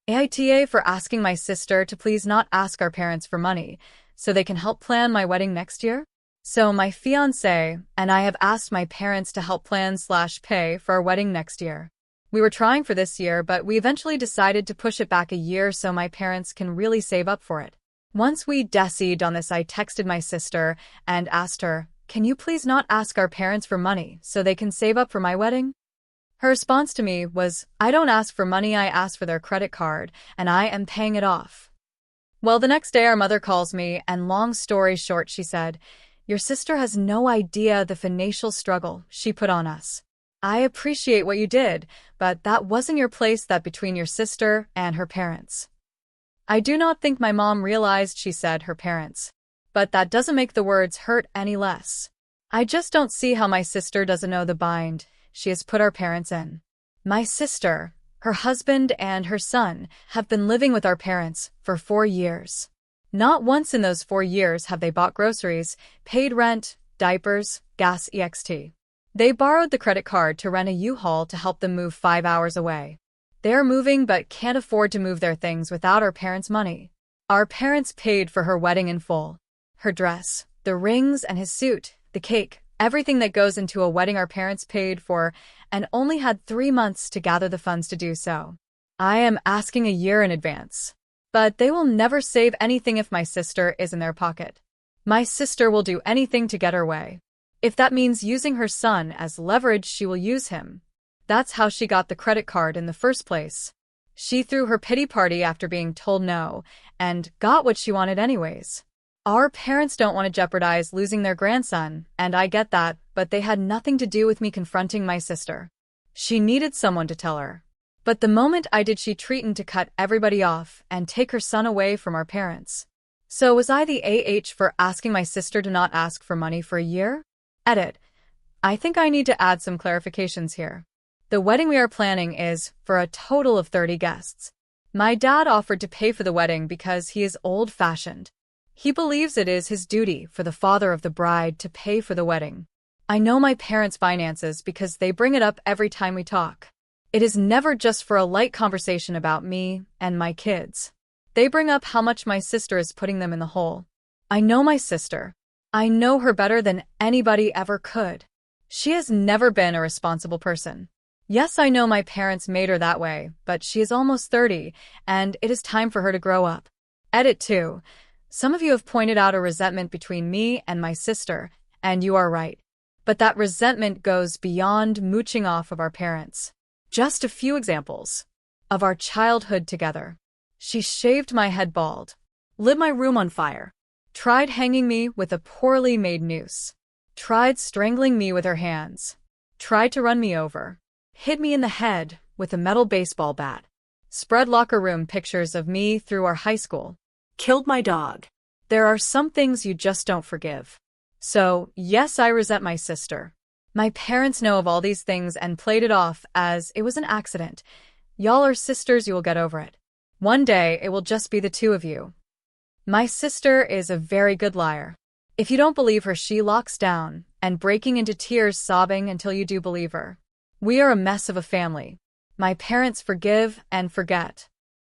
AITA for asking my sister to please not ask our parents for money so they can help plan my wedding next year. So my fiancé and I have asked my parents to help plan/pay for our wedding next year. We were trying for this year, but we eventually decided to push it back a year so my parents can really save up for it. Once we decided on this, I texted my sister and asked her, "Can you please not ask our parents for money so they can save up for my wedding?" Her response to me was, "I don't ask for money, I ask for their credit card, and I am paying it off." Well, the next day our mother calls me, and long story short, she said, "Your sister has no idea the financial struggle she put on us. I appreciate what you did, but that wasn't your place, that between your sister and her parents." I do not think my mom realized she said her parents. But that doesn't make the words hurt any less. I just don't see how my sister doesn't know the bind she has put our parents in. My sister, her husband, and her son have been living with our parents for 4 years. Not once in those 4 years have they bought groceries, paid rent, diapers, gas, etc. They borrowed the credit card to rent a U-Haul to help them move 5 hours away. They are moving but can't afford to move their things without our parents' money. Our parents paid for her wedding in full. Her dress, the rings and his suit, the cake, everything that goes into a wedding our parents paid for, and only had 3 months to gather the funds to do so. I am asking a year in advance. But they will never save anything if my sister is in their pocket. My sister will do anything to get her way. If that means using her son as leverage, she will use him. That's how she got the credit card in the first place. She threw her pity party after being told no, and got what she wanted anyways. Our parents don't want to jeopardize losing their grandson, and I get that, but they had nothing to do with me confronting my sister. She needed someone to tell her. But the moment I did, she threatened to cut everybody off and take her son away from our parents. So was I the AH for asking my sister to not ask for money for a year? Edit. I think I need to add some clarifications here. The wedding we are planning is for a total of 30 guests. My dad offered to pay for the wedding because he is old-fashioned. He believes it is his duty for the father of the bride to pay for the wedding. I know my parents' finances because they bring it up every time we talk. It is never just for a light conversation about me and my kids. They bring up how much my sister is putting them in the hole. I know my sister. I know her better than anybody ever could. She has never been a responsible person. Yes, I know my parents made her that way, but she is almost 30, and it is time for her to grow up. Edit 2. Some of you have pointed out a resentment between me and my sister, and you are right. But that resentment goes beyond mooching off of our parents. Just a few examples of our childhood together. She shaved my head bald, lit my room on fire, tried hanging me with a poorly made noose, tried strangling me with her hands, tried to run me over, hit me in the head with a metal baseball bat, spread locker room pictures of me through our high school, killed my dog. There are some things you just don't forgive. So, yes, I resent my sister. My parents know of all these things and played it off as it was an accident. Y'all are sisters, you will get over it. One day, it will just be the two of you. My sister is a very good liar. If you don't believe her, she locks down and breaking into tears, sobbing until you do believe her. We are a mess of a family. My parents forgive and forget.